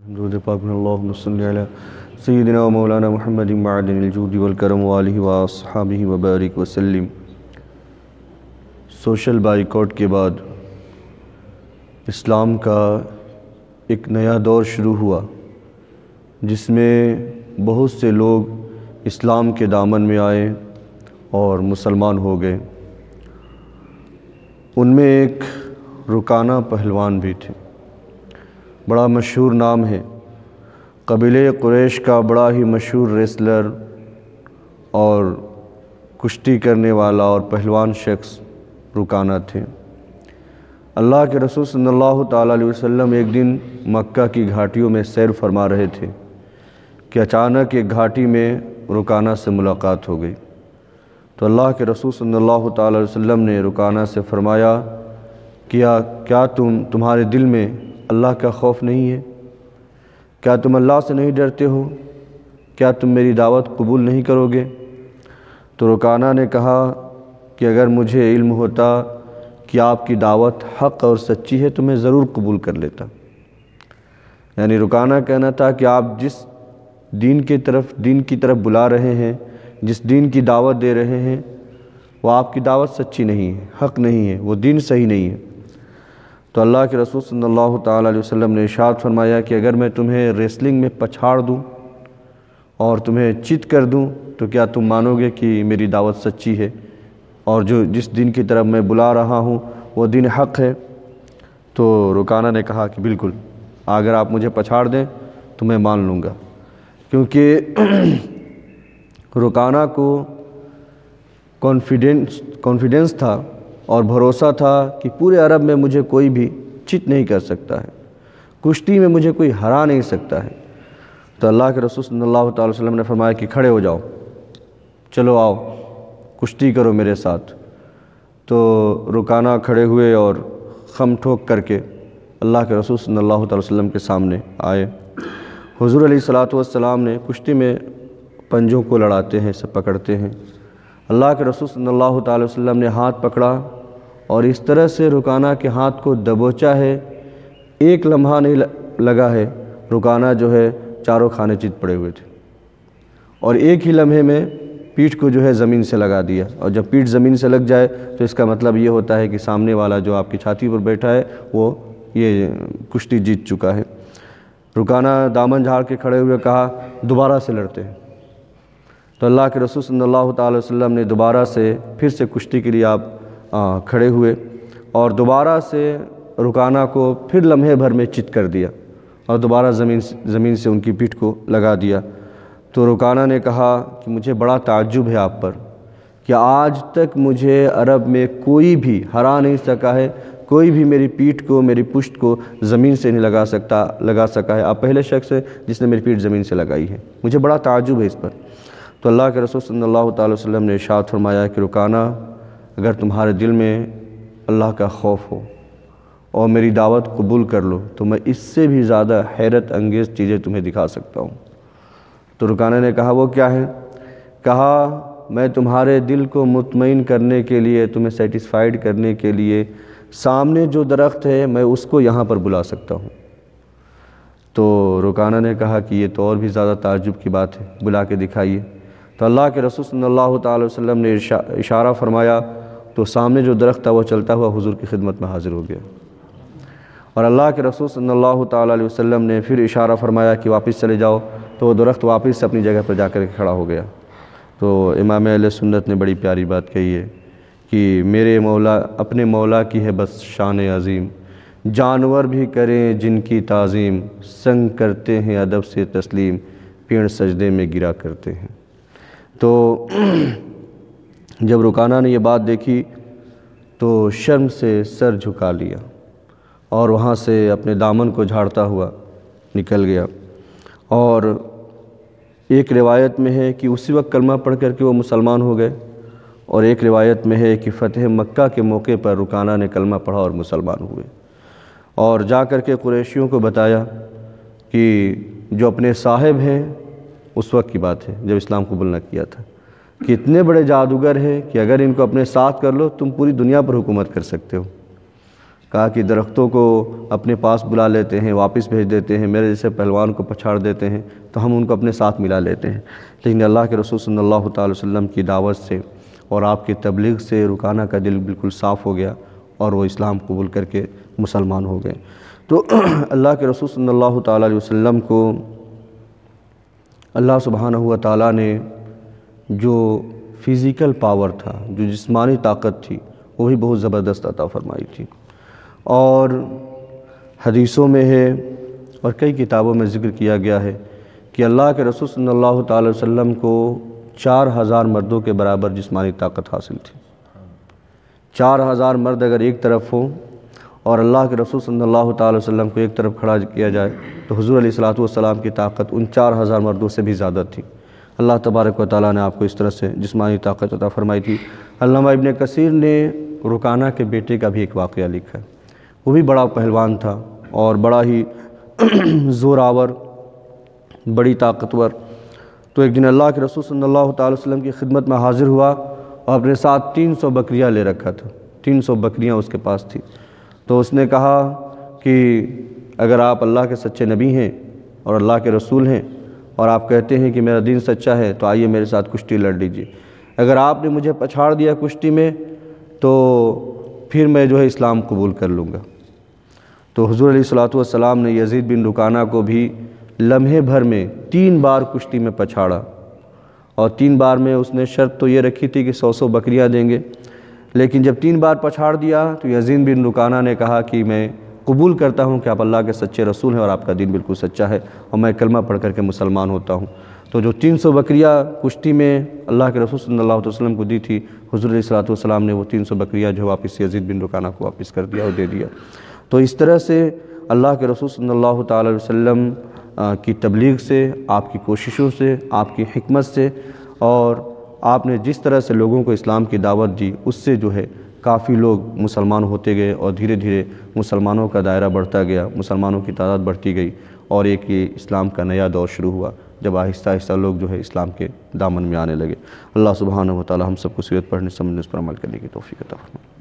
درود پاک میں اللہم صلی علی سیدنا و مولانا محمد معدن الجود والکرم والہ واصحابہ وبارک وسلم۔ سوشل بائیکاٹ کے بعد اسلام کا ایک نیا دور شروع ہوا جس میں بہت سے لوگ اسلام کے دامن میں آئے اور مسلمان ہو گئے۔ ان میں ایک رکانہ پہلوان بھی تھے، بڑا مشہور نام ہے، قبیلہ قریش کا بڑا ہی مشہور ریسلر اور کشتی کرنے والا اور پہلوان شخص رکانہ تھے۔ اللہ کے رسول صلی اللہ تعالیٰ علیہ وسلم ایک دن مکہ کی گھاٹیوں میں سیر فرما رہے تھے کہ اچانک ایک گھاٹی میں رکانہ سے ملاقات ہو گئی۔ تو اللہ کے رسول صلی اللہ تعالیٰ علیہ وسلم نے رکانہ سے فرمایا کیا تمہارے دل میں اللہ کا خوف نہیں ہے؟ کیا تم اللہ سے نہیں ڈرتے ہو؟ کیا تم میری دعوت قبول نہیں کرو گے؟ تو رکانہ نے کہا کہ اگر مجھے علم ہوتا کہ آپ کی دعوت حق اور سچی ہے تو میں ضرور قبول کر لیتا۔ یعنی رکانہ کہنا تھا کہ آپ جس دین کی طرف بلا رہے ہیں، جس دین کی دعوت دے رہے ہیں، وہ آپ کی دعوت سچی نہیں ہے، حق نہیں ہے، وہ دین صحیح نہیں ہے۔ تو اللہ کے رسول صلی اللہ تعالیٰ علیہ وسلم نے ارشاد فرمایا کہ اگر میں تمہیں ریسلنگ میں پچھاڑ دوں اور تمہیں چت کر دوں تو کیا تم مانو گے کہ میری دعوت سچی ہے اور جس دین کی طرف میں بلا رہا ہوں وہ دین حق ہے؟ تو رکانہ نے کہا کہ بالکل، اگر آپ مجھے پچھاڑ دیں تو میں مان لوں گا، کیونکہ رکانہ کو کانفیڈنس تھا اور بھروسہ تھا کہ پورے عرب میں مجھے کوئی بھی چت نہیں کر سکتا ہے، کشتی میں مجھے کوئی ہرا نہیں سکتا ہے۔ تو اللہ کے رسول صلی اللہ تعالی وسلم نے فرمایا کہ کھڑے ہو جاؤ، چلو آؤ کشتی کرو میرے ساتھ۔ تو رکانہ کھڑے ہوئے اور خم ٹھوک کر کے اللہ کے رسول صلی اللہ تعالی وسلم کے سامنے آئے۔ حضور علیہ الصلوۃ والسلام نے کشتی میں پنجوں کو لڑاتے ہیں، سب پکڑتے ہیں۔ اللہ کے رسول صلی اللہ تعالی وسلم نے ہاتھ پکڑا اور اس طرح سے رکانہ کے ہاتھ کو دبوچا ہے، ایک لمحہ نہیں لگا ہے، رکانہ جو ہے چاروں کھانے چت پڑے ہوئے تھے، اور ایک ہی لمحے میں پیٹھ کو جو ہے زمین سے لگا دیا۔ اور جب پیٹھ زمین سے لگ جائے تو اس کا مطلب یہ ہوتا ہے کہ سامنے والا جو آپ کی چھاتی پر بیٹھا ہے وہ یہ کشتی جیت چکا ہے۔ رکانہ دامن جھاڑ کے کھڑے ہوئے کہا دوبارہ سے لڑتے ہیں۔ تو اللہ کے رسول صلی اللہ تعالی وسلم نے دوبارہ سے پھر سے کشتی کے لیے آپ کھڑے ہوئے اور دوبارہ سے رکانہ کو پھر لمحے بھر میں چت کر دیا اور دوبارہ زمین سے ان کی پیٹھ کو لگا دیا۔ تو رکانہ نے کہا کہ مجھے بڑا تعجب ہے آپ پر کہ آج تک مجھے عرب میں کوئی بھی ہرا نہیں سکا ہے، کوئی بھی میری پیٹھ کو، میری پشت کو زمین سے نہیں لگا سکا ہے۔ آپ پہلے شخص ہیں جس نے میری پیٹھ زمین سے لگائی ہے، مجھے بڑا تعجب ہے اس پر۔ تو اللہ کے رسول صلی اللہ تعالی وسلم نے ارشاد فرمایا کہ رکانہ، اگر تمہارے دل میں اللہ کا خوف ہو اور میری دعوت قبول کر لو تو میں اس سے بھی زیادہ حیرت انگیز چیزیں تمہیں دکھا سکتا ہوں۔ تو رکانہ نے کہا وہ کیا ہے؟ کہا میں تمہارے دل کو مطمئن کرنے کے لیے، تمہیں سیٹسفائیڈ کرنے کے لیے سامنے جو درخت ہے میں اس کو یہاں پر بلا سکتا ہوں۔ تو رکانہ نے کہا کہ یہ تو اور بھی زیادہ تعجب کی بات ہے، بلا کے دکھائیے۔ تو اللہ کے رسول صلی اللہ تعالی وسلم نے اشارہ فرمایا تو سامنے جو درخت تھا وہ چلتا ہوا حضور کی خدمت میں حاضر ہو گیا، اور اللہ کے رسول صلی اللہ تعالی علیہ وسلم نے پھر اشارہ فرمایا کہ واپس چلے جاؤ، تو وہ درخت واپس سے اپنی جگہ پر جا کر کھڑا ہو گیا۔ تو امام اہل سنت نے بڑی پیاری بات کہی ہے کہ میرے مولا، اپنے مولا کی ہے بس شان عظیم، جانور بھی کریں جن کی تعظیم، سنگ کرتے ہیں ادب سے تسلیم، پیڑ سجدے میں گرا کرتے ہیں۔ تو جب رکانہ نے یہ بات دیکھی تو شرم سے سر جھکا لیا اور وہاں سے اپنے دامن کو جھاڑتا ہوا نکل گیا۔ اور ایک روایت میں ہے کہ اسی وقت کلمہ پڑھ کر کے وہ مسلمان ہو گئے، اور ایک روایت میں ہے کہ فتح مکہ کے موقع پر رکانہ نے کلمہ پڑھا اور مسلمان ہوئے، اور جا کر کے قریشیوں کو بتایا کہ جو اپنے صاحب ہیں، اس وقت کی بات ہے جب اسلام قبول نہ کیا تھا، کہ اتنے بڑے جادوگر ہیں کہ اگر ان کو اپنے ساتھ کر لو تم پوری دنیا پر حکومت کر سکتے ہو۔ کہا کہ درختوں کو اپنے پاس بلا لیتے ہیں، واپس بھیج دیتے ہیں، میرے جیسے پہلوان کو پچھاڑ دیتے ہیں تو ہم ان کو اپنے ساتھ ملا لیتے ہیں، لیکن اللہ کے رسول صلی اللہ تعالی وسلم کی دعوت سے اور آپ کی تبلیغ سے رکانہ کا دل بالکل صاف ہو گیا اور وہ اسلام قبول کر کے مسلمان ہو گئے۔ تو اللہ کے رسول صلی اللہ تعالی علیہ وسلم کو اللہ سبحانہ و تعالیٰ نے جو فزیکل پاور تھا، جو جسمانی طاقت تھی، وہ بھی بہت زبردست عطا فرمائی تھی، اور حدیثوں میں ہے اور کئی کتابوں میں ذکر کیا گیا ہے کہ اللہ کے رسول صلی اللہ تعالی وسلم کو 4000 مردوں کے برابر جسمانی طاقت حاصل تھی۔ 4000 مرد اگر ایک طرف ہوں اور اللہ کے رسول صلی اللہ تعالی وسلم کو ایک طرف کھڑا کیا جائے تو حضور علیہ الصلوۃ والسلام کی طاقت ان 4000 مردوں سے بھی زیادہ تھی۔ اللہ تبارک و تعالیٰ نے آپ کو اس طرح سے جسمانی طاقت عطا فرمائی تھی۔ علامہ ابن کثیر نے رکانہ کے بیٹے کا بھی ایک واقعہ لکھا ہے، وہ بھی بڑا پہلوان تھا اور بڑا ہی زوراور، بڑی طاقتور۔ تو ایک دن اللہ کے رسول صلی اللہ تعالی وسلم کی خدمت میں حاضر ہوا اور اپنے ساتھ 300 بکریاں لے رکھا تھا، 300 بکریاں اس کے پاس تھی۔ تو اس نے کہا کہ اگر آپ اللہ کے سچے نبی ہیں اور اللہ کے رسول ہیں اور آپ کہتے ہیں کہ میرا دین سچا ہے تو آئیے میرے ساتھ کشتی لڑ لیجیے، اگر آپ نے مجھے پچھاڑ دیا کشتی میں تو پھر میں جو ہے اسلام قبول کر لوں گا۔ تو حضور علیہ الصلوۃ والسلام نے یزید بن رکانہ کو بھی لمحے بھر میں 3 بار کشتی میں پچھاڑا، اور 3 بار میں اس نے شرط تو یہ رکھی تھی کہ 100 بکریاں دیں گے، لیکن جب 3 بار پچھاڑ دیا تو یزید بن رکانہ نے کہا کہ میں قبول کرتا ہوں کہ آپ اللہ کے سچے رسول ہیں اور آپ کا دین بالکل سچا ہے اور میں کلمہ پڑھ کر کے مسلمان ہوتا ہوں۔ تو جو 300 بکریاں کشتی میں اللہ کے رسول صلی اللہ علیہ وسلم کو دی تھی، حضور علیہ الصلوۃ والسلام نے وہ 300 بکریاں جو واپس یزید بن رکانہ کو واپس کر دیا اور دے دیا۔ تو اس طرح سے اللہ کے رسول صلی اللہ تعالی علیہ وسلم کی تبلیغ سے، آپ کی کوششوں سے، آپ کی حکمت سے، اور آپ نے جس طرح سے لوگوں کو اسلام کی دعوت دی، اس سے جو ہے کافی لوگ مسلمان ہوتے گئے اور دھیرے دھیرے مسلمانوں کا دائرہ بڑھتا گیا، مسلمانوں کی تعداد بڑھتی گئی، اور ایک یہ اسلام کا نیا دور شروع ہوا جب آہستہ آہستہ لوگ جو ہے اسلام کے دامن میں آنے لگے۔ اللہ سبحانہ و تعالی ہم سب کو سیرت پڑھنے سمجھنے اس پر عمل کرنے کی توفیق عطا فرمائے۔